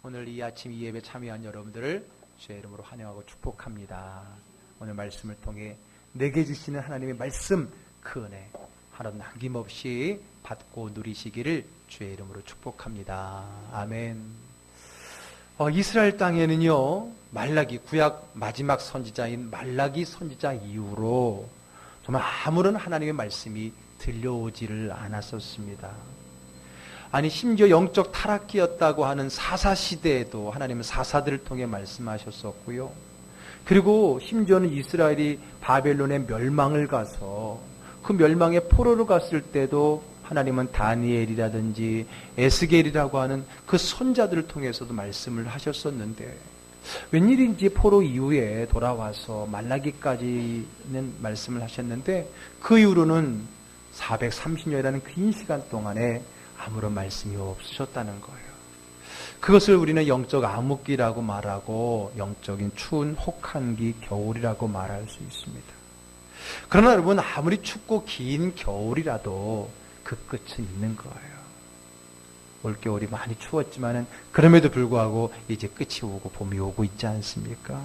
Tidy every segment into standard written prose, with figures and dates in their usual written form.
오늘 이 아침 이 예배 참여한 여러분들을 주의 이름으로 환영하고 축복합니다. 오늘 말씀을 통해 내게 주시는 하나님의 말씀 그 은혜 하나도 남김없이 받고 누리시기를 주의 이름으로 축복합니다. 아멘. 이스라엘 땅에는요, 말라기, 구약 마지막 선지자인 말라기 선지자 이후로 정말 아무런 하나님의 말씀이 들려오지를 않았었습니다. 아니, 심지어 영적 타락기였다고 하는 사사시대에도 하나님은 사사들을 통해 말씀하셨었고요. 그리고 심지어는 이스라엘이 바벨론의 멸망을 가서 그 멸망의 포로로 갔을 때도 하나님은 다니엘이라든지 에스겔이라고 하는 그 선자들을 통해서도 말씀을 하셨었는데, 웬일인지 포로 이후에 돌아와서 말라기까지는 말씀을 하셨는데 그 이후로는 430년이라는 긴 시간 동안에 아무런 말씀이 없으셨다는 거예요. 그것을 우리는 영적 암흑기라고 말하고 영적인 추운 혹한기, 겨울이라고 말할 수 있습니다. 그러나 여러분, 아무리 춥고 긴 겨울이라도 그 끝은 있는 거예요. 올겨울이 많이 추웠지만은 그럼에도 불구하고 이제 끝이 오고 봄이 오고 있지 않습니까?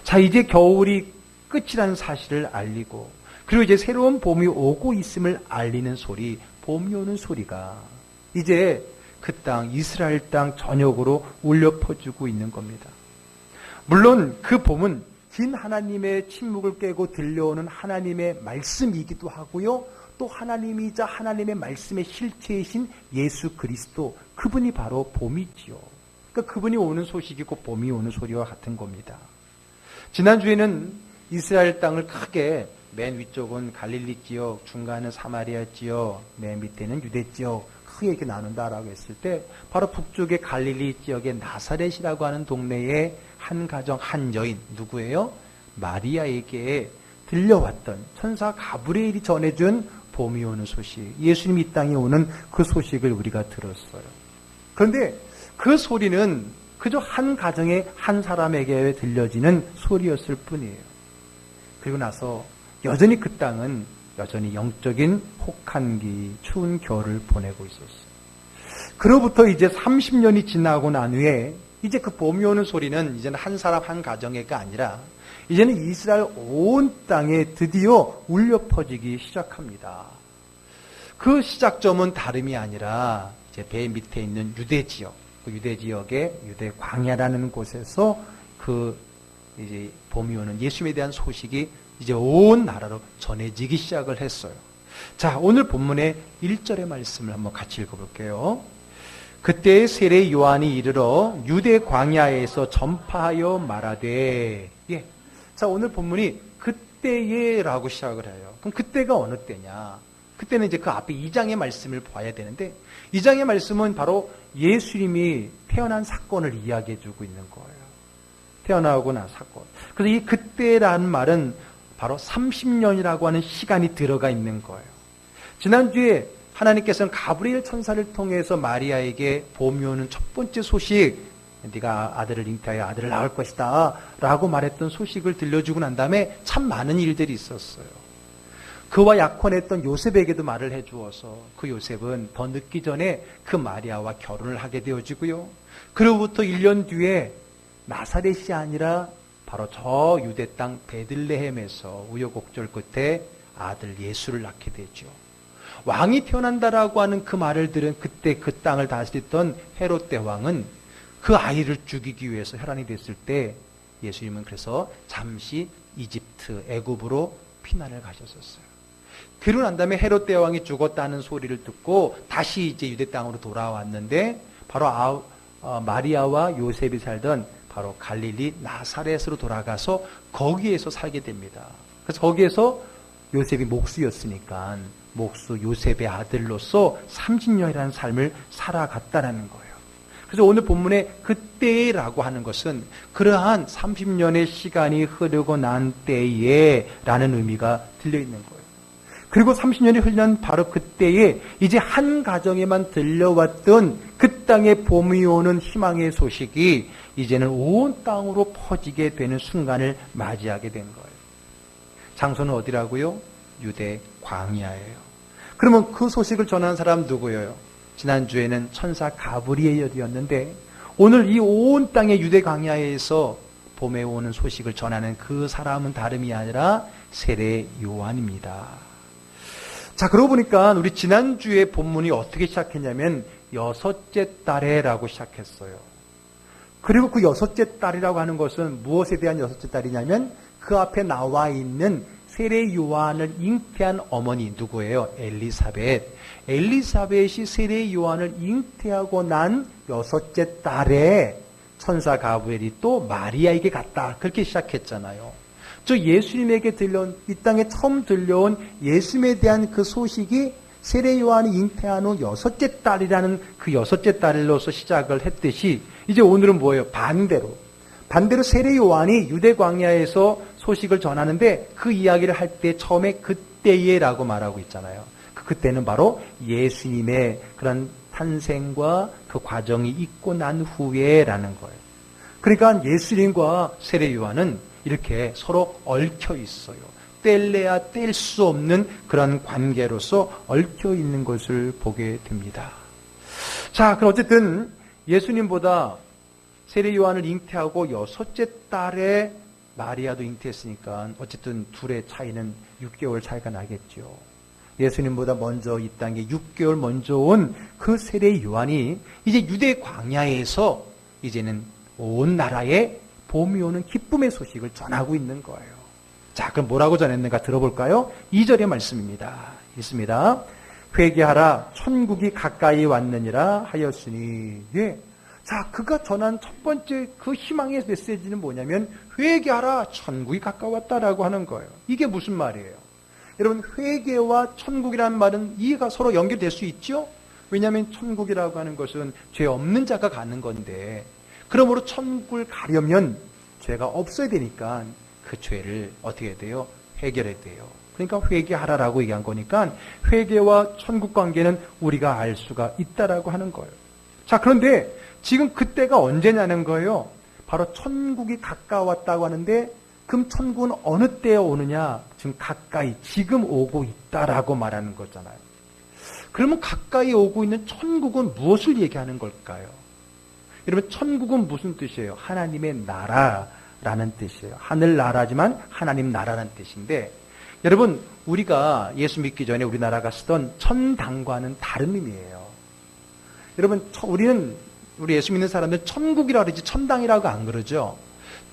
자, 이제 겨울이 끝이라는 사실을 알리고, 그리고 이제 새로운 봄이 오고 있음을 알리는 소리, 봄이 오는 소리가 이제 그 땅, 이스라엘 땅 전역으로 울려 퍼지고 있는 겁니다. 물론 그 봄은 긴 하나님의 침묵을 깨고 들려오는 하나님의 말씀이기도 하고요, 또 하나님이자 하나님의 말씀의 실체이신 예수 그리스도, 그분이 바로 봄이지요. 그러니까 그분이 오는 소식이 곧 봄이 오는 소리와 같은 겁니다. 지난주에는 이스라엘 땅을 크게, 맨 위쪽은 갈릴리 지역, 중간은 사마리아 지역, 맨 밑에는 유대 지역, 크게 이렇게 나눈다라고 했을 때, 바로 북쪽의 갈릴리 지역의 나사렛이라고 하는 동네에 한 가정, 한 여인, 누구예요? 마리아에게 들려왔던 천사 가브리엘이 전해준 봄이 오는 소식, 예수님이 이 땅에 오는 그 소식을 우리가 들었어요. 그런데 그 소리는 그저 한 가정의 한 사람에게 들려지는 소리였을 뿐이에요. 그리고 나서 여전히 그 땅은 여전히 영적인 혹한기, 추운 겨울을 보내고 있었어요. 그로부터 이제 30년이 지나고 난 후에 이제 그 봄이 오는 소리는 이제는 한 사람 한 가정에가 아니라 이제는 이스라엘 온 땅에 드디어 울려 퍼지기 시작합니다. 그 시작점은 다름이 아니라 이제 배 밑에 있는 유대 지역, 그 유대 지역의 유대 광야라는 곳에서 그 이제 봄이 오는 예수님에 대한 소식이 이제 온 나라로 전해지기 시작을 했어요. 자, 오늘 본문의 1절의 말씀을 한번 같이 읽어볼게요. 그때 세례 요한이 이르러 유대 광야에서 전파하여 말하되, 예. 자, 오늘 본문이 그때에라고 시작을 해요. 그럼 그때가 어느 때냐? 그때는 이제 그 앞에 2장의 말씀을 봐야 되는데, 2장의 말씀은 바로 예수님이 태어난 사건을 이야기해 주고 있는 거예요. 태어나고 난 사건. 그래서 이 그때라는 말은 바로 30년이라고 하는 시간이 들어가 있는 거예요. 지난주에 하나님께서는 가브리엘 천사를 통해서 마리아에게 봄이 오는 첫 번째 소식, 네가 아들을 잉태하여 아들을 낳을 것이다 라고 말했던 소식을 들려주고 난 다음에 참 많은 일들이 있었어요. 그와 약혼했던 요셉에게도 말을 해주어서 그 요셉은 더 늦기 전에 그 마리아와 결혼을 하게 되어지고요. 그로부터 1년 뒤에 나사렛이 아니라 바로 저 유대 땅 베들레헴에서 우여곡절 끝에 아들 예수를 낳게 되죠. 왕이 태어난다라고 하는 그 말을 들은 그때 그 땅을 다스렸던 헤롯 대왕은 그 아이를 죽이기 위해서 혈안이 됐을 때 예수님은 그래서 잠시 이집트, 애굽으로 피난을 가셨었어요. 그러고 난 다음에 헤롯 대왕이 죽었다는 소리를 듣고 다시 이제 유대 땅으로 돌아왔는데, 바로 마리아와 요셉이 살던 바로 갈릴리 나사렛으로 돌아가서 거기에서 살게 됩니다. 그래서 거기에서 요셉이 목수였으니까 목수 요셉의 아들로서 30년이라는 삶을 살아갔다라는 거예요. 그래서 오늘 본문에 그때라고 하는 것은 그러한 30년의 시간이 흐르고 난 때에 라는 의미가 들려있는 거예요. 그리고 30년이 흘린 바로 그때에 이제 한 가정에만 들려왔던 그 땅에 봄이 오는 희망의 소식이 이제는 온 땅으로 퍼지게 되는 순간을 맞이하게 된 거예요. 장소는 어디라고요? 유대 광야예요. 그러면 그 소식을 전한 사람 누구예요? 지난주에는 천사 가브리엘이었는데 오늘 이 온 땅의 유대 광야에서 봄에 오는 소식을 전하는 그 사람은 다름이 아니라 세례 요한입니다. 자, 그러고 보니까 우리 지난주에 본문이 어떻게 시작했냐면 여섯째 달에라고 시작했어요. 그리고 그 여섯째 달이라고 하는 것은 무엇에 대한 여섯째 달이냐면 그 앞에 나와 있는 세례 요한을 잉태한 어머니 누구예요? 엘리사벳. 엘리사벳이 세례 요한을 잉태하고 난 여섯째 달에 천사 가브리엘이 또 마리아에게 갔다. 그렇게 시작했잖아요. 저 예수님에게 들려온, 이 땅에 처음 들려온 예수님에 대한 그 소식이 세례 요한이 잉태한 후 여섯째 달이라는 그 여섯째 달로서 시작을 했듯이 이제 오늘은 뭐예요? 반대로 세례 요한이 유대 광야에서 소식을 전하는데 그 이야기를 할 때 처음에 그때에라고 말하고 있잖아요. 그때는 바로 예수님의 그런 탄생과 그 과정이 있고 난 후에라는 거예요. 그러니까 예수님과 세례 요한은 이렇게 서로 얽혀 있어요. 뗄래야 뗄 수 없는 그런 관계로서 얽혀 있는 것을 보게 됩니다. 자, 그럼 어쨌든 예수님보다 세례 요한을 잉태하고 여섯째 달에 마리아도 잉태했으니까 어쨌든 둘의 차이는 6개월 차이가 나겠죠. 예수님보다 먼저 이 땅에 6개월 먼저 온 그 세례 요한이 이제 유대 광야에서 이제는 온 나라에 봄이 오는 기쁨의 소식을 전하고 있는 거예요. 자, 그럼 뭐라고 전했는가 들어볼까요? 2절의 말씀입니다. 있습니다. 회개하라, 천국이 가까이 왔느니라 하였으니. 예. 자, 그가 전한 첫 번째 그 희망의 메시지는 뭐냐면 회개하라, 천국이 가까웠다라고 하는 거예요. 이게 무슨 말이에요? 여러분, 회개와 천국이라는 말은 이해가 서로 연결될 수 있죠? 왜냐하면 천국이라고 하는 것은 죄 없는 자가 가는 건데, 그러므로 천국을 가려면 죄가 없어야 되니까 그 죄를 어떻게 해야 돼요? 해결해야 돼요. 그러니까 회개하라라고 얘기한 거니까 회개와 천국 관계는 우리가 알 수가 있다라고 하는 거예요. 자, 그런데 지금 그때가 언제냐는 거예요. 바로 천국이 가까웠다고 하는데 그럼 천국은 어느 때에 오느냐? 지금 가까이, 지금 오고 있다라고 말하는 거잖아요. 그러면 가까이 오고 있는 천국은 무엇을 얘기하는 걸까요? 여러분, 천국은 무슨 뜻이에요? 하나님의 나라라는 뜻이에요. 하늘나라지만 하나님 나라라는 뜻인데, 여러분, 우리가 예수 믿기 전에 우리나라가 쓰던 천당과는 다른 의미예요. 여러분, 우리 예수 믿는 사람들은 천국이라고 그러지 천당이라고 안 그러죠.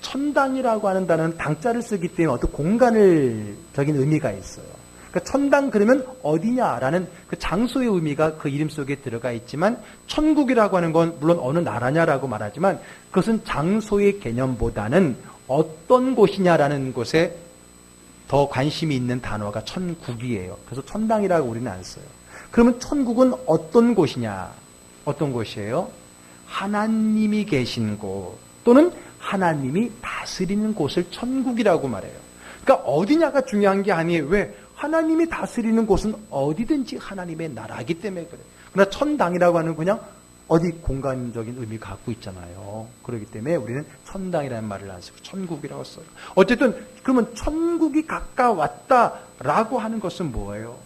천당이라고 하는 단어는 당자를 쓰기 때문에 어떤 공간적인 의미가 있어요. 그러니까 천당 그러면 어디냐라는 그 장소의 의미가 그 이름 속에 들어가 있지만, 천국이라고 하는 건 물론 어느 나라냐라고 말하지만 그것은 장소의 개념보다는 어떤 곳이냐라는 곳에 더 관심이 있는 단어가 천국이에요. 그래서 천당이라고 우리는 안 써요. 그러면 천국은 어떤 곳이냐? 어떤 곳이에요? 하나님이 계신 곳 또는 하나님이 다스리는 곳을 천국이라고 말해요. 그러니까 어디냐가 중요한 게 아니에요. 왜? 하나님이 다스리는 곳은 어디든지 하나님의 나라이기 때문에 그래요. 그러나 천당이라고 하는 그냥 어디 공간적인 의미가 갖고 있잖아요. 그렇기 때문에 우리는 천당이라는 말을 안 쓰고 천국이라고 써요. 어쨌든 그러면 천국이 가까웠다라고 하는 것은 뭐예요?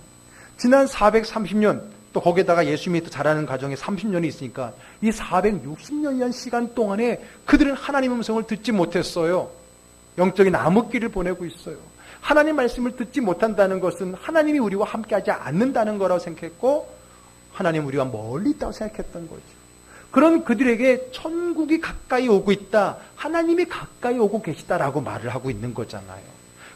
지난 430년 또 거기에다가 예수님이 또 자라는 가정에 30년이 있으니까 이 460년이라는 시간 동안에 그들은 하나님의 음성을 듣지 못했어요. 영적인 암흑기를 보내고 있어요. 하나님 말씀을 듣지 못한다는 것은 하나님이 우리와 함께하지 않는다는 거라고 생각했고, 하나님 우리와 멀리 있다고 생각했던 거죠. 그런 그들에게 천국이 가까이 오고 있다, 하나님이 가까이 오고 계시다라고 말을 하고 있는 거잖아요.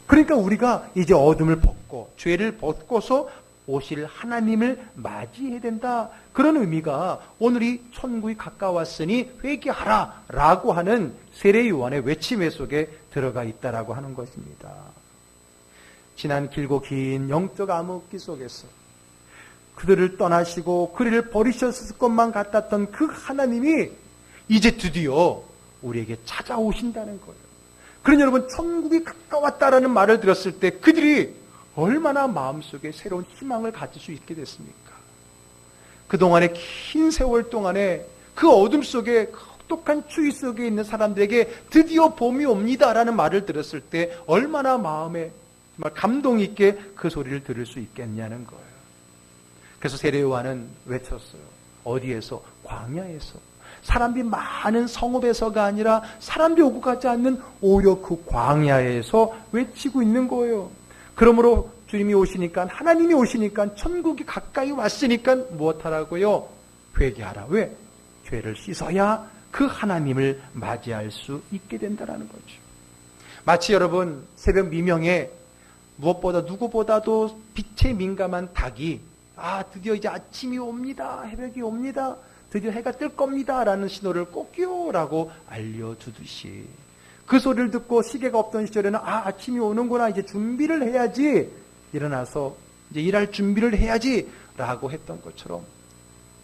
그러니까 우리가 이제 어둠을 벗고 죄를 벗고서 오실 하나님을 맞이해야 된다, 그런 의미가 오늘 이 천국이 가까웠으니 회개하라 라고 하는 세례 요한의 외침 속에 들어가 있다라고 하는 것입니다. 지난 길고 긴 영적 암흑기 속에서 그들을 떠나시고 그들을 버리셨을 것만 같았던 그 하나님이 이제 드디어 우리에게 찾아오신다는 거예요. 그러니 여러분, 천국이 가까웠다라는 말을 들었을 때 그들이 얼마나 마음속에 새로운 희망을 가질 수 있게 됐습니까? 그동안의 긴 세월 동안에 그 어둠 속에, 그 혹독한 추위 속에 있는 사람들에게 드디어 봄이 옵니다라는 말을 들었을 때 얼마나 마음에 정말 감동 있게 그 소리를 들을 수 있겠냐는 거예요. 그래서 세례 요한은 외쳤어요. 어디에서? 광야에서. 사람들이 많은 성읍에서가 아니라 사람들이 오고 가지 않는 오히려 그 광야에서 외치고 있는 거예요. 그러므로 주님이 오시니까, 하나님이 오시니까, 천국이 가까이 왔으니까 무엇하라고요? 회개하라. 왜? 죄를 씻어야 그 하나님을 맞이할 수 있게 된다는 거죠. 마치 여러분 새벽 미명에 무엇보다 누구보다도 빛에 민감한 닭이 드디어 이제 아침이 옵니다. 새벽이 옵니다. 드디어 해가 뜰 겁니다. 라는 신호를 꼭요 라고 알려주듯이 그 소리를 듣고 시계가 없던 시절에는 아침이 오는구나. 이제 준비를 해야지. 일어나서 이제 일할 준비를 해야지 라고 했던 것처럼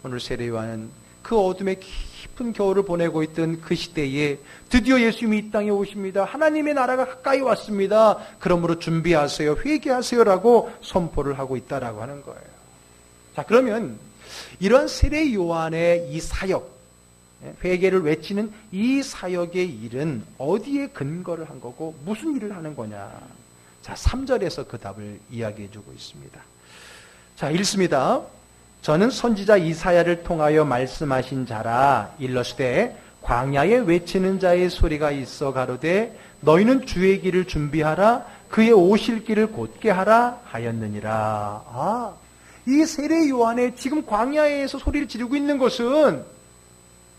오늘 세례 요한은 그 어둠의 깊은 겨울을 보내고 있던 그 시대에 드디어 예수님이 이 땅에 오십니다. 하나님의 나라가 가까이 왔습니다. 그러므로 준비하세요. 회개하세요라고 선포를 하고 있다라고 하는 거예요. 자, 그러면 이런 세례 요한의 이 사역, 회개를 외치는 이 사역의 일은 어디에 근거를 한 거고 무슨 일을 하는 거냐. 자, 3절에서 그 답을 이야기해 주고 있습니다. 자, 읽습니다. 저는 선지자 이사야를 통하여 말씀하신 자라. 일러스되 광야에 외치는 자의 소리가 있어 가로되 너희는 주의 길을 준비하라. 그의 오실 길을 곧게 하라 하였느니라. 이 세례 요한의 지금 광야에서 소리를 지르고 있는 것은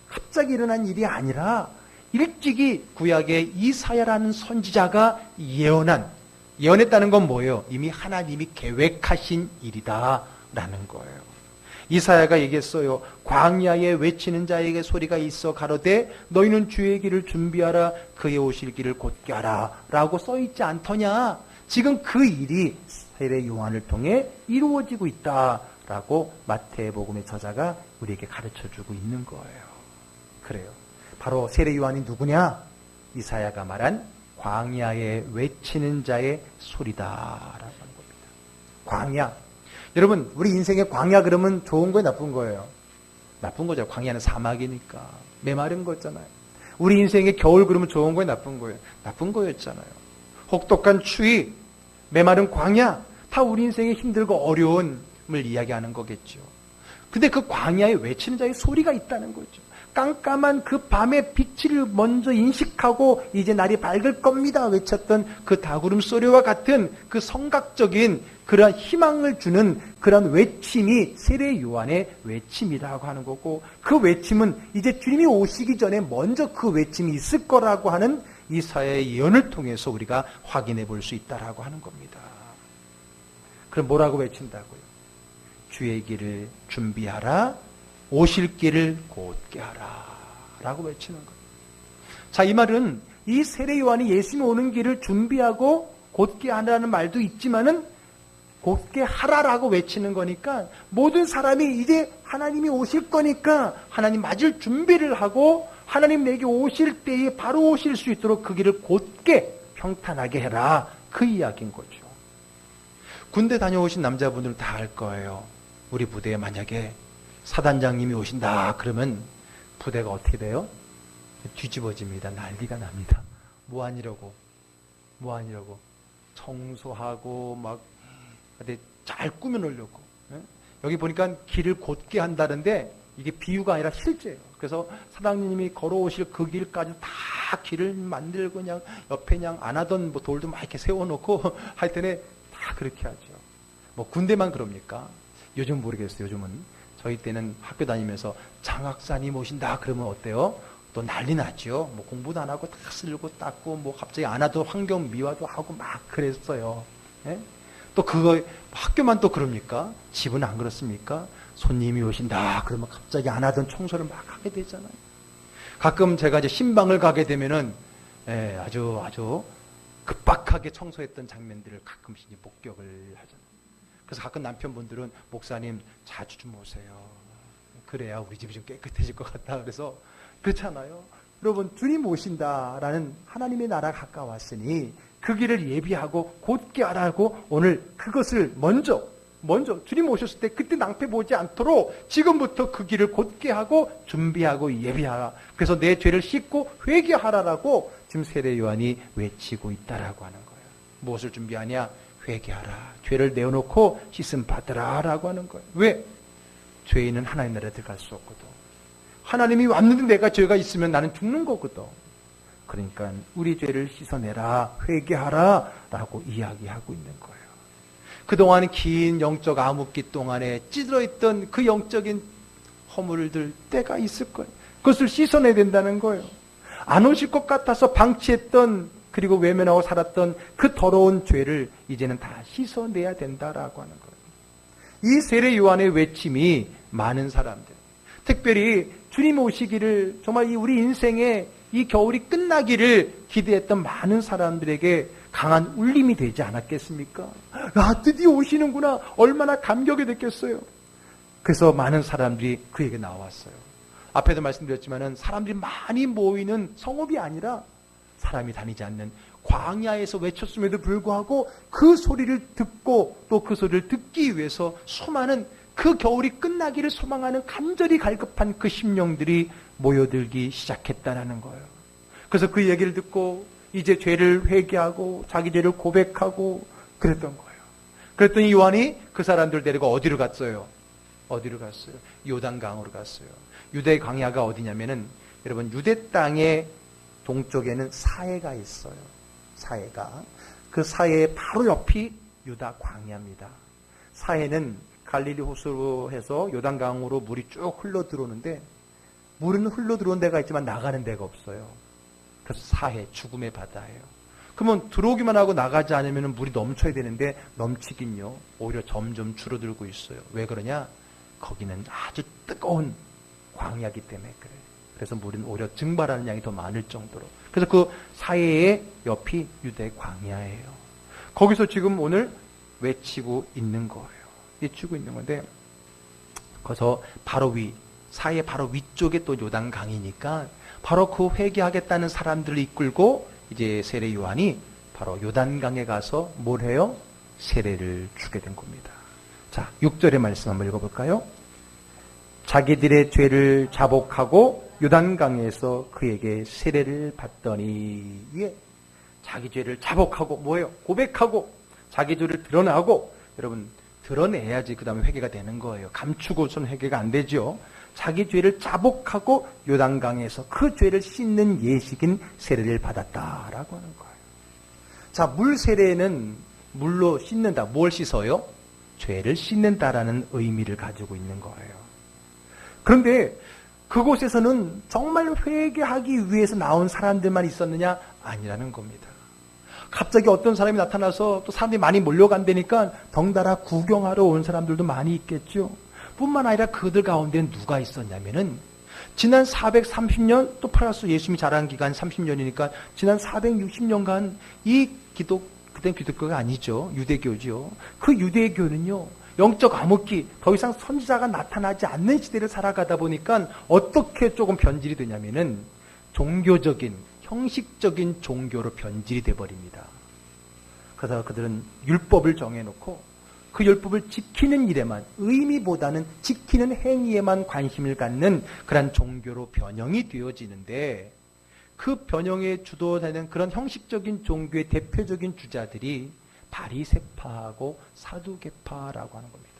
갑자기 일어난 일이 아니라 일찍이 구약의 이사야라는 선지자가 예언했다는 건 뭐예요? 이미 하나님이 계획하신 일이다라는 거예요. 이사야가 얘기했어요. 광야에 외치는 자에게 소리가 있어 가로되 너희는 주의 길을 준비하라. 그의 오실 길을 곧게 하라 라고 써있지 않더냐. 지금 그 일이 세례 요한을 통해 이루어지고 있다라고 마태복음의 저자가 우리에게 가르쳐주고 있는 거예요. 그래요. 바로 세례 요한이 누구냐? 이사야가 말한 광야에 외치는 자의 소리다라고 하는 겁니다. 광야. 여러분, 우리 인생의 광야 그러면 좋은 거예요, 나쁜 거예요? 나쁜 거죠. 광야는 사막이니까 메마른 거잖아요. 우리 인생의 겨울 그러면 좋은 거예요, 나쁜 거예요? 나쁜 거였잖아요. 혹독한 추위, 메마른 광야, 다 우리 인생의 힘들고 어려움을 이야기하는 거겠죠. 근데 그 광야에 외치는 자의 소리가 있다는 거죠. 깜깜한 그 밤의 빛을 먼저 인식하고 이제 날이 밝을 겁니다 외쳤던 그 다구름 소리와 같은 그 성각적인 그러한 희망을 주는 그런 외침이 세례 요한의 외침이라고 하는 거고, 그 외침은 이제 주님이 오시기 전에 먼저 그 외침이 있을 거라고 하는 이사야의 예언을 통해서 우리가 확인해 볼 수 있다라고 하는 겁니다. 그럼 뭐라고 외친다고요? 주의 길을 준비하라. 오실 길을 곧게 하라 라고 외치는 거예요. 자, 이 말은 이 세례 요한이 예수님 오는 길을 준비하고 곧게 하라는 말도 있지만은 곧게 하라라고 외치는 거니까 모든 사람이 이제 하나님이 오실 거니까 하나님 맞을 준비를 하고 하나님 내게 오실 때에 바로 오실 수 있도록 그 길을 곧게 평탄하게 해라, 그 이야기인 거죠. 군대 다녀오신 남자분들 다 알 거예요. 우리 부대에 만약에 사단장님이 오신다 그러면 부대가 어떻게 돼요? 뒤집어집니다. 난리가 납니다. 뭐 하니려고 청소하고 막 잘 꾸며놓으려고. 여기 보니까 길을 곧게 한다는데 이게 비유가 아니라 실제예요. 그래서 사장님이 걸어오실 그 길까지 다 길을 만들고 그냥 옆에 그냥 안 하던 뭐 돌도 막 이렇게 세워놓고 하여튼에 다 그렇게 하죠. 뭐 군대만 그럽니까? 요즘 모르겠어요. 요즘은 저희 때는 학교 다니면서 장학사님 오신다 그러면 어때요? 또 난리 났죠. 뭐 공부도 안 하고 다 쓸고 닦고 뭐 갑자기 안 하던 환경 미화도 하고 막 그랬어요. 예? 또 그거 학교만 또 그럽니까? 집은 안 그렇습니까? 손님이 오신다 그러면 갑자기 안 하던 청소를 막 하게 되잖아요. 가끔 제가 이제 신방을 가게 되면은 아주 급박하게 청소했던 장면들을 가끔씩 목격을 하잖아요. 그래서 가끔 남편분들은 목사님 자주 좀 오세요. 그래야 우리 집이 좀 깨끗해질 것 같다. 그래서 그렇잖아요. 여러분, 주님 오신다라는 하나님의 나라가 가까웠으니 그 길을 예비하고 곧게 하라고 오늘 그것을 먼저 주님 오셨을 때 그때 낭패 보지 않도록 지금부터 그 길을 곧게 하고 준비하고 예비하라. 그래서 내 죄를 씻고 회개하라라고 지금 세례 요한이 외치고 있다라고 하는 거예요. 무엇을 준비하냐? 회개하라. 죄를 내어놓고 씻음 받으라 라고 하는 거예요. 왜? 죄인은 하나님 나라에 들어갈 수 없거든. 하나님이 왔는데 내가 죄가 있으면 나는 죽는 거거든. 그러니까 우리 죄를 씻어내라, 회개하라 라고 이야기하고 있는 거예요. 그동안 긴 영적 암흑기 동안에 찌들어있던 그 영적인 허물들 때가 있을 거예요. 그것을 씻어내야 된다는 거예요. 안 오실 것 같아서 방치했던, 그리고 외면하고 살았던 그 더러운 죄를 이제는 다 씻어내야 된다라고 하는 거예요. 이 세례 요한의 외침이 많은 사람들, 특별히 주님 오시기를, 정말 우리 인생의 이 겨울이 끝나기를 기대했던 많은 사람들에게 강한 울림이 되지 않았겠습니까? 야, 드디어 오시는구나. 얼마나 감격이 됐겠어요. 그래서 많은 사람들이 그에게 나왔어요. 앞에도 말씀드렸지만은 사람들이 많이 모이는 성읍이 아니라 사람이 다니지 않는 광야에서 외쳤음에도 불구하고 그 소리를 듣고 또 그 소리를 듣기 위해서 수많은, 그 겨울이 끝나기를 소망하는 간절히 갈급한 그 심령들이 모여들기 시작했다는 거예요. 그래서 그 얘기를 듣고 이제 죄를 회개하고 자기 죄를 고백하고 그랬던 거예요. 그랬더니 요한이 그 사람들 데리고 어디로 갔어요? 어디로 갔어요? 요단강으로 갔어요. 유대 광야가 어디냐면은, 여러분, 유대 땅의 동쪽에는 사해가 있어요. 사해가. 그 사해의 바로 옆이 유다 광야입니다. 사해는 갈릴리 호수로 해서 요단강으로 물이 쭉 흘러 들어오는데, 물은 흘러 들어온 데가 있지만 나가는 데가 없어요. 그래서 사해, 죽음의 바다예요. 그러면 들어오기만 하고 나가지 않으면 물이 넘쳐야 되는데 넘치긴요. 오히려 점점 줄어들고 있어요. 왜 그러냐? 거기는 아주 뜨거운 광야이기 때문에 그래요. 그래서 물은 오히려 증발하는 양이 더 많을 정도로. 그래서 그 사해의 옆이 유대 광야예요. 거기서 지금 오늘 외치고 있는 거예요. 외치고 있는 건데, 거기서 바로 사해 바로 위쪽에 또 요단강이니까 바로 그 회개하겠다는 사람들을 이끌고 이제 세례 요한이 바로 요단강에 가서 뭘 해요? 세례를 주게 된 겁니다. 자, 6절의 말씀 한번 읽어볼까요? 자기들의 죄를 자복하고 요단강에서 그에게 세례를 받더니, 예, 자기 죄를 자복하고 뭐예요? 고백하고 자기 죄를 드러나고, 여러분 드러내야지 그 다음에 회개가 되는 거예요. 감추고선 회개가 안 되죠. 자기 죄를 자복하고 요단강에서 그 죄를 씻는 예식인 세례를 받았다라고 하는 거예요. 자, 물 세례는 물로 씻는다. 뭘 씻어요? 죄를 씻는다라는 의미를 가지고 있는 거예요. 그런데 그곳에서는 정말 회개하기 위해서 나온 사람들만 있었느냐? 아니라는 겁니다. 갑자기 어떤 사람이 나타나서 또 사람들이 많이 몰려간다니까 덩달아 구경하러 온 사람들도 많이 있겠죠. 뿐만 아니라 그들 가운데 누가 있었냐면은, 지난 430년, 또 플러스 예수님이 자란 기간 30년이니까 지난 460년간 이 그땐 기독교가 아니죠. 유대교죠. 그 유대교는요, 영적 암흑기, 더 이상 선지자가 나타나지 않는 시대를 살아가다 보니까 어떻게 조금 변질이 되냐면은 종교적인, 형식적인 종교로 변질이 돼버립니다. 그래서 그들은 율법을 정해놓고 그 율법을 지키는 일에만, 의미보다는 지키는 행위에만 관심을 갖는 그런 종교로 변형이 되어지는데, 그 변형에 주도되는 그런 형식적인 종교의 대표적인 주자들이 바리새파하고 사두개파라고 하는 겁니다.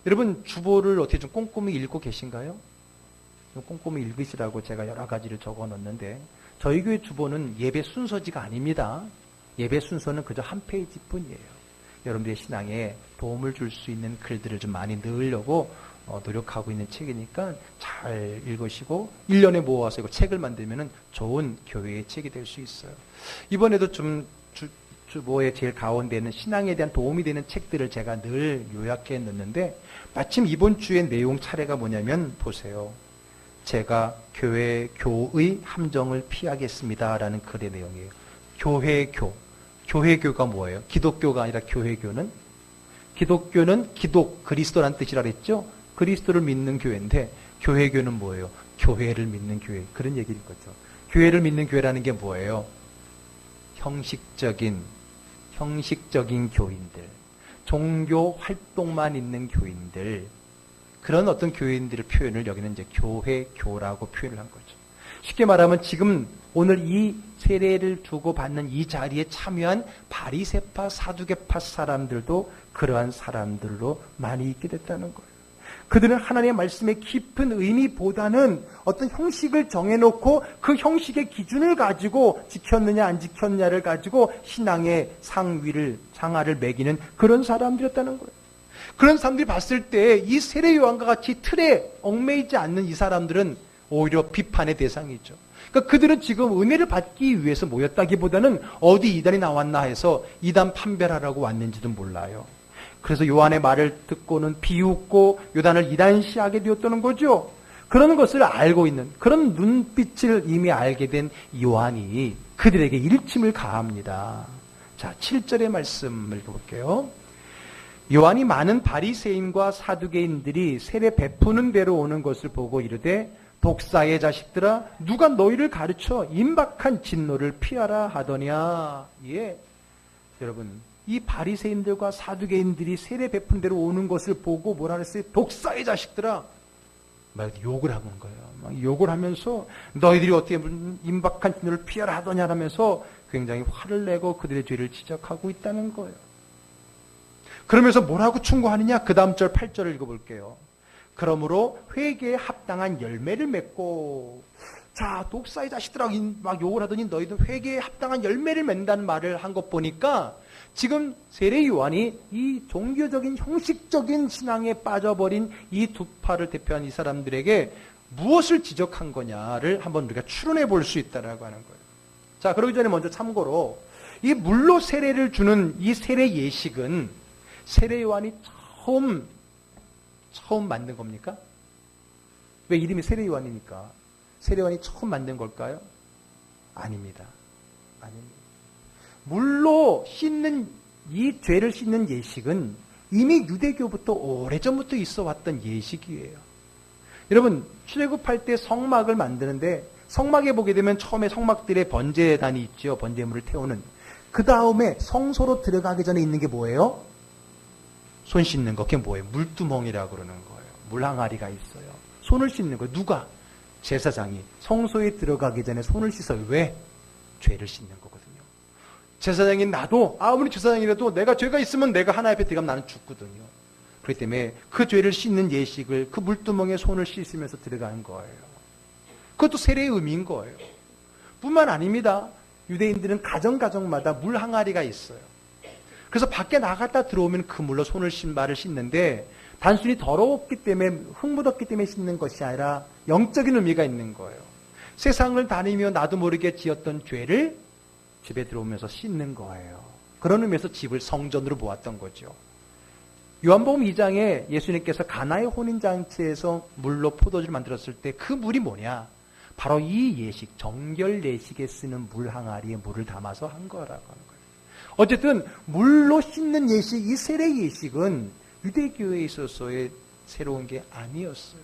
여러분, 주보를 어떻게 좀 꼼꼼히 읽고 계신가요? 꼼꼼히 읽으시라고 제가 여러 가지를 적어 놓는데, 저희 교회 주보는 예배 순서지가 아닙니다. 예배 순서는 그저 한 페이지뿐이에요. 여러분들의 신앙에 도움을 줄 수 있는 글들을 좀 많이 넣으려고 노력하고 있는 책이니까 잘 읽으시고 1년에 모아서 이거 책을 만들면 좋은 교회의 책이 될 수 있어요. 이번에도 좀 주보의 제일 가운데는 신앙에 대한 도움이 되는 책들을 제가 늘 요약해 놓는데, 마침 이번 주의 내용 차례가 뭐냐면, 보세요. 제가 교회교의 함정을 피하겠습니다라는 글의 내용이에요. 교회교가 뭐예요? 기독교가 아니라 교회교는? 기독교는 그리스도란 뜻이라 그랬죠? 그리스도를 믿는 교회인데, 교회교는 뭐예요? 교회를 믿는 교회. 그런 얘기인 거죠. 교회를 믿는 교회라는 게 뭐예요? 형식적인 교인들, 종교 활동만 있는 교인들, 그런 어떤 교인들의 표현을 여기는 이제 교회교라고 표현을 한 거죠. 쉽게 말하면 지금 오늘 이 세례를 주고 받는 이 자리에 참여한 바리새파, 사두개파 사람들도 그러한 사람들로 많이 있게 됐다는 거예요. 그들은 하나님의 말씀의 깊은 의미보다는 어떤 형식을 정해놓고 그 형식의 기준을 가지고 지켰느냐 안 지켰느냐를 가지고 신앙의 상하를 매기는 그런 사람들이었다는 거예요. 그런 사람들이 봤을 때 이 세례 요한과 같이 틀에 얽매이지 않는 이 사람들은 오히려 비판의 대상이죠. 그러니까 그들은 지금 은혜를 받기 위해서 모였다기보다는 어디 이단이 나왔나 해서 이단 판별하라고 왔는지도 몰라요. 그래서 요한의 말을 듣고는 비웃고 요단을 이단시하게 되었다는 거죠. 그런 것을 알고 있는, 그런 눈빛을 이미 알게 된 요한이 그들에게 일침을 가합니다. 자, 7절의 말씀을 읽어볼게요. 요한이 많은 바리새인과 사두개인들이 세례 베푸는 대로 오는 것을 보고 이르되 독사의 자식들아, 누가 너희를 가르쳐 임박한 진노를 피하라 하더냐. 예, 여러분, 이 바리새인들과 사두개인들이 세례 베푼 대로 오는 것을 보고 뭐라 그랬어요? 독사의 자식들아, 막 욕을 하는 거예요. 막 욕을 하면서 너희들이 어떻게 임박한 진노를 피하라 하더냐 하면서 굉장히 화를 내고 그들의 죄를 지적하고 있다는 거예요. 그러면서 뭐라고 충고하느냐? 그 다음 절 8절을 읽어볼게요. 그러므로 회개에 합당한 열매를 맺고, 자, 독사의 자식들아 막 욕을 하더니 너희도 회개에 합당한 열매를 맺는다는 말을 한 것 보니까 지금 세례 요한이 이 종교적인 형식적인 신앙에 빠져버린 이 두 파를 대표한 이 사람들에게 무엇을 지적한 거냐를 한번 우리가 추론해 볼 수 있다라고 하는 거예요. 자, 그러기 전에 먼저 참고로 이 물로 세례를 주는 이 세례 예식은 세례 요한이 처음 만든 겁니까? 왜 이름이 세례 요한이니까? 세례 요한이 처음 만든 걸까요? 아닙니다. 아닙니다. 물로 씻는, 이 죄를 씻는 예식은 이미 유대교부터 오래전부터 있어 왔던 예식이에요. 여러분, 출애굽할 때 성막을 만드는데 성막에 보게 되면 처음에 성막들의 번제단이 있죠. 번제물을 태우는. 그 다음에 성소로 들어가기 전에 있는 게 뭐예요? 손 씻는 거. 그게 뭐예요? 물두멍이라고 그러는 거예요. 물항아리가 있어요. 손을 씻는 거예요. 누가? 제사장이 성소에 들어가기 전에 손을 씻어요. 왜? 죄를 씻는 거거든요. 제사장인 나도, 아무리 제사장이라도 내가 죄가 있으면 내가 하나님 앞에 들어가면 나는 죽거든요. 그렇기 때문에 그 죄를 씻는 예식을 그 물두멍에 손을 씻으면서 들어가는 거예요. 그것도 세례의 의미인 거예요. 뿐만 아닙니다. 유대인들은 가정마다 물 항아리가 있어요. 그래서 밖에 나갔다 들어오면 그 물로 발을 씻는데 단순히 더러웠기 때문에, 흙 묻었기 때문에 씻는 것이 아니라 영적인 의미가 있는 거예요. 세상을 다니며 나도 모르게 지었던 죄를 집에 들어오면서 씻는 거예요. 그런 의미에서 집을 성전으로 보았던 거죠. 요한복음 2장에 예수님께서 가나의 혼인잔치에서 물로 포도주를 만들었을 때 그 물이 뭐냐? 바로 이 예식, 정결 예식에 쓰는 물 항아리에 물을 담아서 한 거라고 하는 거예요. 어쨌든 물로 씻는 예식, 이 세례 예식은 유대교에 있어서의 새로운 게 아니었어요.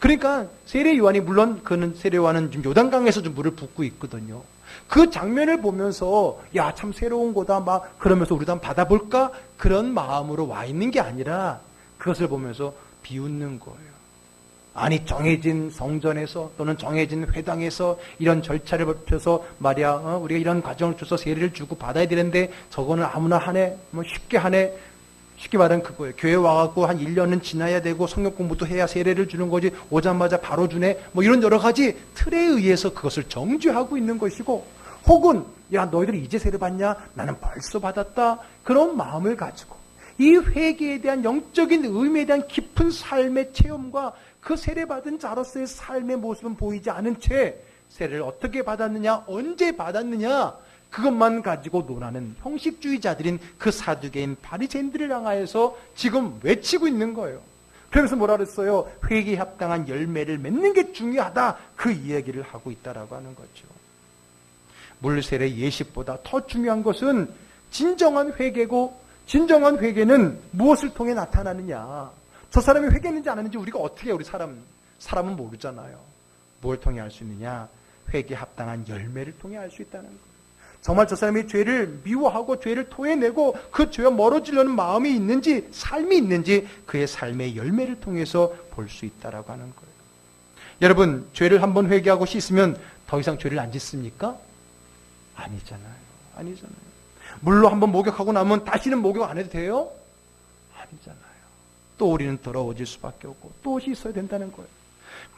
그러니까 세례 요한이, 물론 그는 세례 요한은 지금 요단강에서 좀 물을 붓고 있거든요. 그 장면을 보면서 야, 참 새로운 거다 막 그러면서 우리도 한번 받아볼까? 그런 마음으로 와 있는 게 아니라 그것을 보면서 비웃는 거예요. 아니, 정해진 성전에서 또는 정해진 회당에서 이런 절차를 밟혀서 말이야, 우리가 이런 과정을 줘서 세례를 주고 받아야 되는데 저거는 아무나 하네, 뭐 쉽게 하네. 쉽게 말하면 그거예요. 교회 와갖고 한 1년은 지나야 되고 성경 공부도 해야 세례를 주는 거지, 오자마자 바로 주네, 뭐 이런 여러 가지 틀에 의해서 그것을 정죄하고 있는 것이고, 혹은 야, 너희들 이제 세례 받냐? 나는 벌써 받았다. 그런 마음을 가지고 이 회개에 대한 영적인 의미에 대한 깊은 삶의 체험과 그 세례받은 자로서의 삶의 모습은 보이지 않은 채 세례를 어떻게 받았느냐, 언제 받았느냐, 그것만 가지고 논하는 형식주의자들인 그 사두개인 바리새인들을 향하여서 지금 외치고 있는 거예요. 그래서 뭐라 그랬어요? 회개에 합당한 열매를 맺는 게 중요하다. 그 이야기를 하고 있다라고 하는 거죠. 물세례 예식보다 더 중요한 것은 진정한 회개고, 진정한 회개는 무엇을 통해 나타나느냐. 저 사람이 회개했는지 안 했는지 우리가 어떻게 해요? 우리 사람은 모르잖아요. 뭘 통해 알 수 있느냐? 회개에 합당한 열매를 통해 알 수 있다는 거예요. 정말 저 사람이 죄를 미워하고 죄를 토해내고 그 죄와 멀어지려는 마음이 있는지, 삶이 있는지 그의 삶의 열매를 통해서 볼 수 있다라고 하는 거예요. 여러분, 죄를 한번 회개하고 씻으면 더 이상 죄를 안 짓습니까? 아니잖아요. 물로 한번 목욕하고 나면 다시는 목욕 안 해도 돼요? 아니잖아요. 또 우리는 더러워질 수밖에 없고 또 씻어야 된다는 거예요.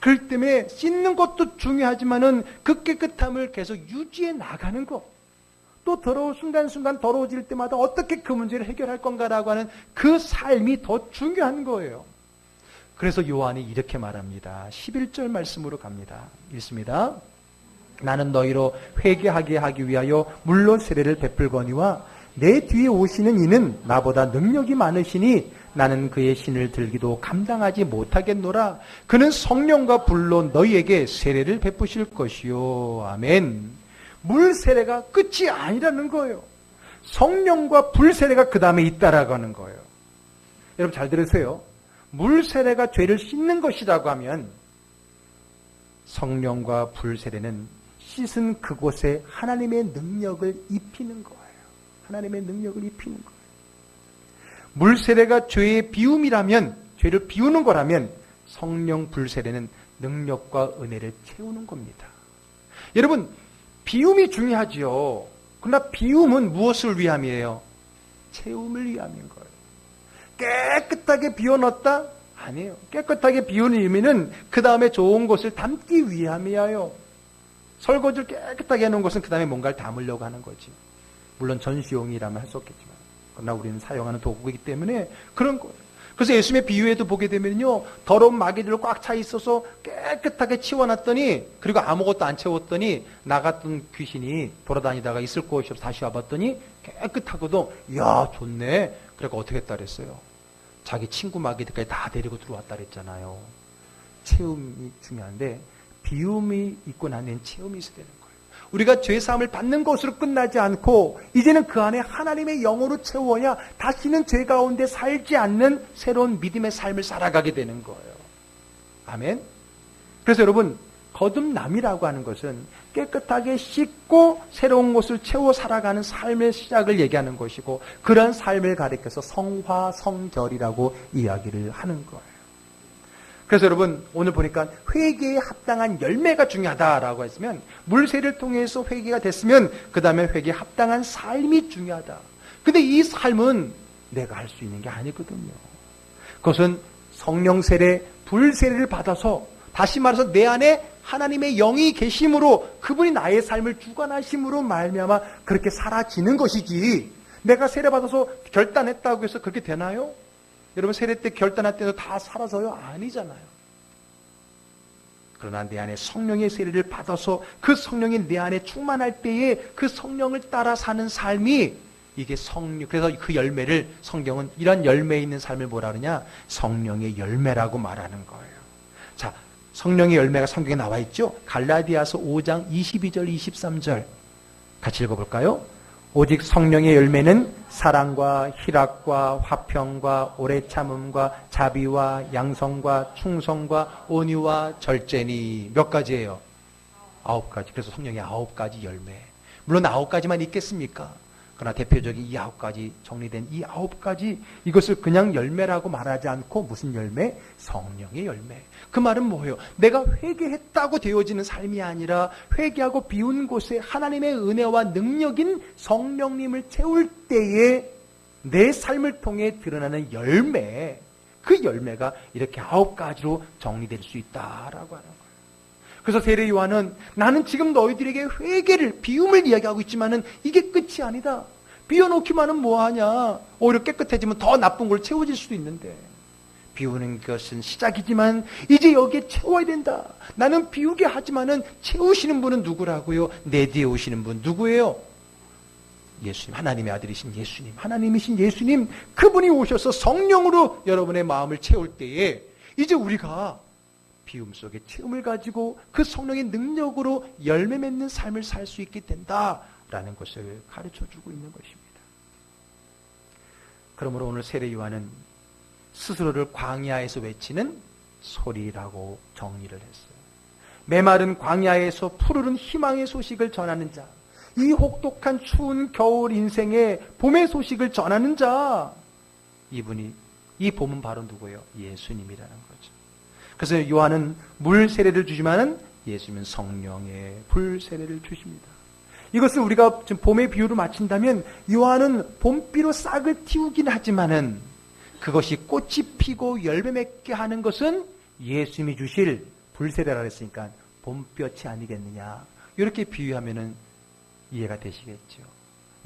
그렇기 때문에 씻는 것도 중요하지만은 그 깨끗함을 계속 유지해 나가는 것. 또 더러운 순간순간 더러워질 때마다 어떻게 그 문제를 해결할 건가라고 하는 그 삶이 더 중요한 거예요. 그래서 요한이 이렇게 말합니다. 11절 말씀으로 갑니다. 읽습니다. 나는 너희로 회개하게 하기 위하여 물로 세례를 베풀거니와 내 뒤에 오시는 이는 나보다 능력이 많으시니 나는 그의 신을 들기도 감당하지 못하겠노라. 그는 성령과 불로 너희에게 세례를 베푸실 것이요. 아멘. 물 세례가 끝이 아니라는 거예요. 성령과 불 세례가 그 다음에 있다라고 하는 거예요. 여러분 잘 들으세요. 물 세례가 죄를 씻는 것이라고 하면 성령과 불 세례는 씻은 그곳에 하나님의 능력을 입히는 거예요. 하나님의 능력을 입히는 거예요. 물 세례가 죄의 비움이라면, 죄를 비우는 거라면 성령 불 세례는 능력과 은혜를 채우는 겁니다. 여러분, 비움이 중요하지요. 그러나 비움은 무엇을 위함이에요? 채움을 위함인 거예요. 깨끗하게 비워넣었다? 아니에요. 깨끗하게 비우는 의미는 그 다음에 좋은 것을 담기 위함이에요. 설거지를 깨끗하게 해놓은 것은 그 다음에 뭔가를 담으려고 하는 거지. 물론 전시용이라면 할 수 없겠지만, 그러나 우리는 사용하는 도구이기 때문에 그런 거예요. 그래서 예수님의 비유에도 보게 되면요, 더러운 마귀들로 꽉 차 있어서 깨끗하게 치워놨더니, 그리고 아무것도 안 채웠더니 나갔던 귀신이 돌아다니다가 있을 곳이 없어 다시 와봤더니 깨끗하고도, 이야 좋네. 그러니까 어떻게 했다 그랬어요? 자기 친구 마귀들까지 다 데리고 들어왔다 그랬잖아요. 채움이 중요한데 비움이 있고 나면 채움이 있어야 되는 거예요. 우리가 죄사함을 받는 것으로 끝나지 않고 이제는 그 안에 하나님의 영으로 채워야 다시는 죄 가운데 살지 않는 새로운 믿음의 삶을 살아가게 되는 거예요. 아멘. 그래서 여러분, 거듭남이라고 하는 것은 깨끗하게 씻고 새로운 것을 채워 살아가는 삶의 시작을 얘기하는 것이고, 그러한 삶을 가리켜서 성화, 성결이라고 이야기를 하는 거예요. 그래서 여러분, 오늘 보니까 회개에 합당한 열매가 중요하다라고 했으면, 물세를 통해서 회개가 됐으면 그 다음에 회개에 합당한 삶이 중요하다. 근데 이 삶은 내가 할 수 있는 게 아니거든요. 그것은 성령 세례, 불 세례를 받아서, 다시 말해서 내 안에 하나님의 영이 계심으로, 그분이 나의 삶을 주관하심으로 말미암아 그렇게 사라지는 것이지, 내가 세례 받아서 결단했다고 해서 그렇게 되나요? 여러분, 세례 때 결단할 때도 다 사라져요? 아니잖아요. 그러나 내 안에 성령의 세례를 받아서 그 성령이 내 안에 충만할 때에 그 성령을 따라 사는 삶이, 이게 성령, 그래서 그 열매를 성경은 이런 열매 있는 삶을 뭐라 그러냐? 성령의 열매라고 말하는 거예요. 자, 성령의 열매가 성경에 나와 있죠? 갈라디아서 5장 22절 23절 같이 읽어볼까요? 오직 성령의 열매는 사랑과 희락과 화평과 오래 참음과 자비와 양성과 충성과 온유와 절제니. 몇 가지예요? 9가지. 그래서 성령의 9가지 열매. 물론 9가지만 있겠습니까? 그러나 대표적인 이 9가지, 정리된 이 9가지, 이것을 그냥 열매라고 말하지 않고 무슨 열매? 성령의 열매. 그 말은 뭐예요? 내가 회개했다고 되어지는 삶이 아니라 회개하고 비운 곳에 하나님의 은혜와 능력인 성령님을 채울 때에 내 삶을 통해 드러나는 열매, 그 열매가 이렇게 9가지로 정리될 수 있다라고 하는 거예요. 그래서 세례 요한은, 나는 지금 너희들에게 회개를, 비움을 이야기하고 있지만은 이게 끝이 아니다. 비워놓기만은 뭐하냐. 오히려 깨끗해지면 더 나쁜 걸 채워질 수도 있는데, 비우는 것은 시작이지만 이제 여기에 채워야 된다. 나는 비우게 하지만은 채우시는 분은 누구라고요? 내 뒤에 오시는 분 누구예요? 예수님, 하나님의 아들이신 예수님, 하나님이신 예수님, 그분이 오셔서 성령으로 여러분의 마음을 채울 때에 이제 우리가 비움 속에 체험을 가지고 그 성령의 능력으로 열매 맺는 삶을 살 수 있게 된다라는 것을 가르쳐주고 있는 것입니다. 그러므로 오늘 세례 요한은 스스로를 광야에서 외치는 소리라고 정리를 했어요. 메마른 광야에서 푸르른 희망의 소식을 전하는 자, 이 혹독한 추운 겨울 인생에 봄의 소식을 전하는 자, 이분이, 이 봄은 바로 누구예요? 예수님이라는 거죠. 그래서 요한은 물 세례를 주지만은 예수님은 성령의 불 세례를 주십니다. 이것을 우리가 지금 봄의 비유로 마친다면, 요한은 봄비로 싹을 틔우긴 하지만은 그것이 꽃이 피고 열매 맺게 하는 것은 예수님이 주실 불세례라 했으니까 봄볕이 아니겠느냐. 이렇게 비유하면은 이해가 되시겠죠.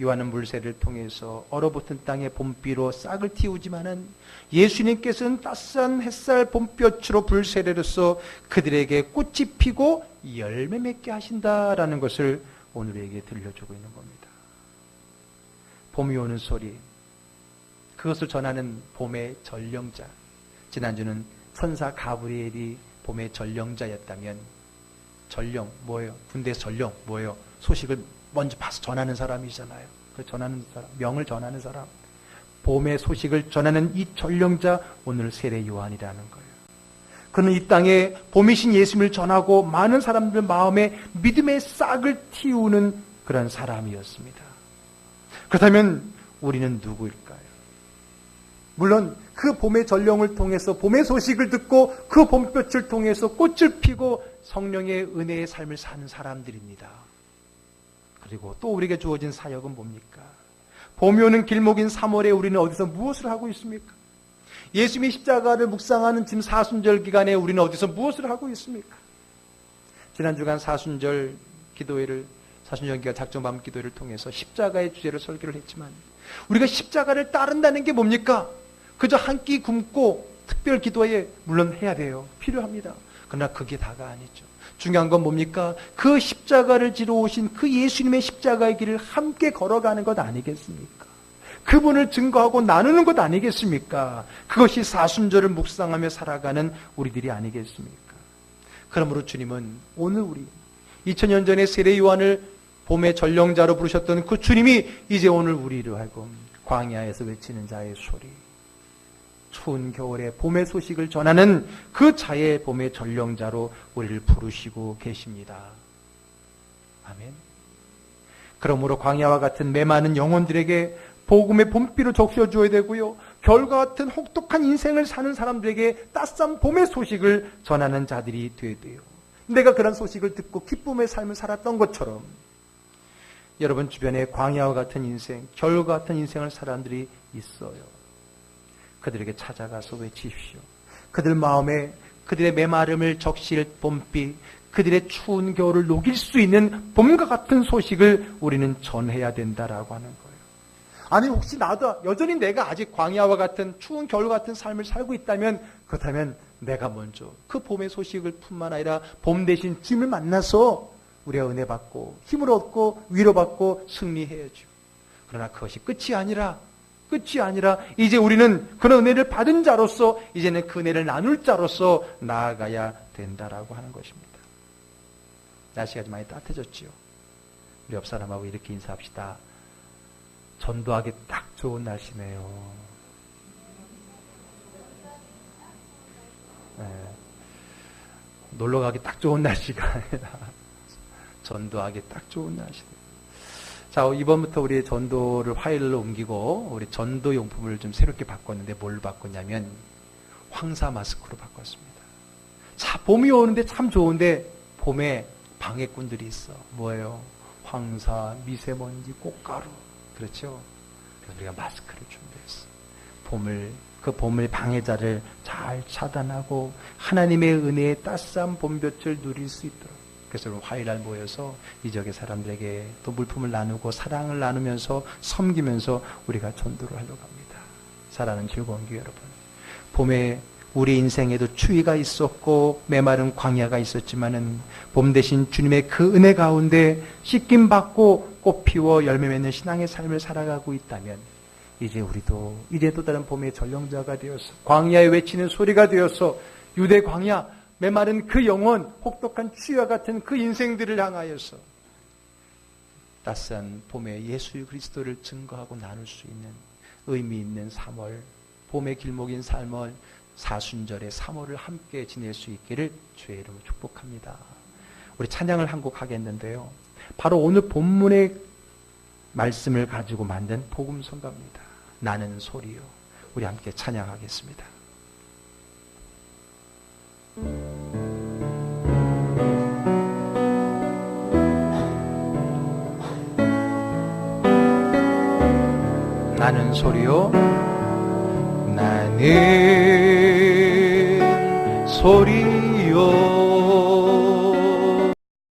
요한은 물세례를 통해서 얼어붙은 땅에 봄비로 싹을 틔우지만은 예수님께서는 따스한 햇살 봄볕으로 불세례로서 그들에게 꽃이 피고 열매 맺게 하신다라는 것을 오늘 우리에게 들려주고 있는 겁니다. 봄이 오는 소리, 그것을 전하는 봄의 전령자. 지난주는 천사 가브리엘이 봄의 전령자였다면, 전령 뭐예요? 군대에서 전령 뭐예요? 소식을 먼저 봐서 전하는 사람이잖아요. 그 전하는 사람, 명을 전하는 사람. 봄의 소식을 전하는 이 전령자, 오늘 세례 요한이라는 거예요. 그는 이 땅에 봄이신 예수님을 전하고 많은 사람들 마음에 믿음의 싹을 틔우는 그런 사람이었습니다. 그렇다면 우리는 누구일까요? 물론 그 봄의 전령을 통해서 봄의 소식을 듣고 그 봄볕을 통해서 꽃을 피고 성령의 은혜의 삶을 사는 사람들입니다. 그리고 또 우리에게 주어진 사역은 뭡니까? 봄이 오는 길목인 3월에 우리는 어디서 무엇을 하고 있습니까? 예수님의 십자가를 묵상하는 지금 사순절 기간에 우리는 어디서 무엇을 하고 있습니까? 지난 주간 사순절 기도회를, 사순절 기간 작정밤 기도회를 통해서 십자가의 주제를 설교를 했지만, 우리가 십자가를 따른다는 게 뭡니까? 그저 한 끼 굶고 특별 기도회에 물론 해야 돼요. 필요합니다. 그러나 그게 다가 아니죠. 중요한 건 뭡니까? 그 십자가를 지러 오신 그 예수님의 십자가의 길을 함께 걸어가는 것 아니겠습니까? 그분을 증거하고 나누는 것 아니겠습니까? 그것이 사순절을 묵상하며 살아가는 우리들이 아니겠습니까? 그러므로 주님은 오늘 우리 2000년 전에 세례 요한을 봄의 전령자로 부르셨던 그 주님이 이제 오늘 우리를 하고 광야에서 외치는 자의 소리, 추운 겨울에 봄의 소식을 전하는 그 자의 봄의 전령자로 우리를 부르시고 계십니다. 아멘. 그러므로 광야와 같은 메마른 영혼들에게 복음의 봄비로 적셔주어야 되고요, 겨울과 같은 혹독한 인생을 사는 사람들에게 따스한 봄의 소식을 전하는 자들이 되어야 돼요. 내가 그런 소식을 듣고 기쁨의 삶을 살았던 것처럼 여러분 주변에 광야와 같은 인생, 겨울과 같은 인생을 사는 사람들이 있어요. 그들에게 찾아가서 외치십시오. 그들 마음에 그들의 메마름을 적실 봄비, 그들의 추운 겨울을 녹일 수 있는 봄과 같은 소식을 우리는 전해야 된다라고 하는 거예요. 아니 혹시 나도 여전히 내가 아직 광야와 같은 추운 겨울 같은 삶을 살고 있다면, 그렇다면 내가 먼저 그 봄의 소식을 뿐만 아니라 봄 대신 주님을 만나서 우리가 은혜 받고 힘을 얻고 위로받고 승리해야죠. 그러나 그것이 끝이 아니라 이제 우리는 그런 은혜를 받은 자로서 이제는 그 은혜를 나눌 자로서 나아가야 된다라고 하는 것입니다. 날씨가 좀 많이 따뜻해졌지요. 우리 옆 사람하고 이렇게 인사합시다. 전도하기 딱 좋은 날씨네요. 네. 놀러 가기 딱 좋은 날씨가 아니라 전도하기 딱 좋은 날씨네요. 자, 이번부터 우리 전도를 화요일로 옮기고 우리 전도 용품을 좀 새롭게 바꿨는데 뭘 바꿨냐면 황사 마스크로 바꿨습니다. 자, 봄이 오는데 참 좋은데 봄에 방해꾼들이 있어. 뭐예요? 황사, 미세먼지, 꽃가루. 그렇죠? 그래서 우리가 마스크를 준비했어. 그 봄의 방해자를 잘 차단하고 하나님의 은혜의 따스한 봄볕을 누릴 수 있도록. 그래서 화요일날 모여서 이 지역의 사람들에게 또 물품을 나누고 사랑을 나누면서 섬기면서 우리가 전도를 하려고 합니다. 사랑하는 즐거운 교회 여러분, 봄에 우리 인생에도 추위가 있었고 메마른 광야가 있었지만은 봄 대신 주님의 그 은혜 가운데 씻김 받고 꽃 피워 열매 맺는 신앙의 삶을 살아가고 있다면 이제 우리도 이제 또 다른 봄의 전령자가 되어서 광야에 외치는 소리가 되어서 유대 광야 메마른 그 영혼, 혹독한 추위와 같은 그 인생들을 향하여서 따스한 봄에 예수 그리스도를 증거하고 나눌 수 있는 의미 있는 3월, 봄의 길목인 3월, 사순절의 3월을 함께 지낼 수 있기를 주의 이름으로 축복합니다. 우리 찬양을 한 곡 하겠는데요. 바로 오늘 본문의 말씀을 가지고 만든 복음성가입니다. 나는 소리요. 우리 함께 찬양하겠습니다. 나는 소리요. 나는 큰 소리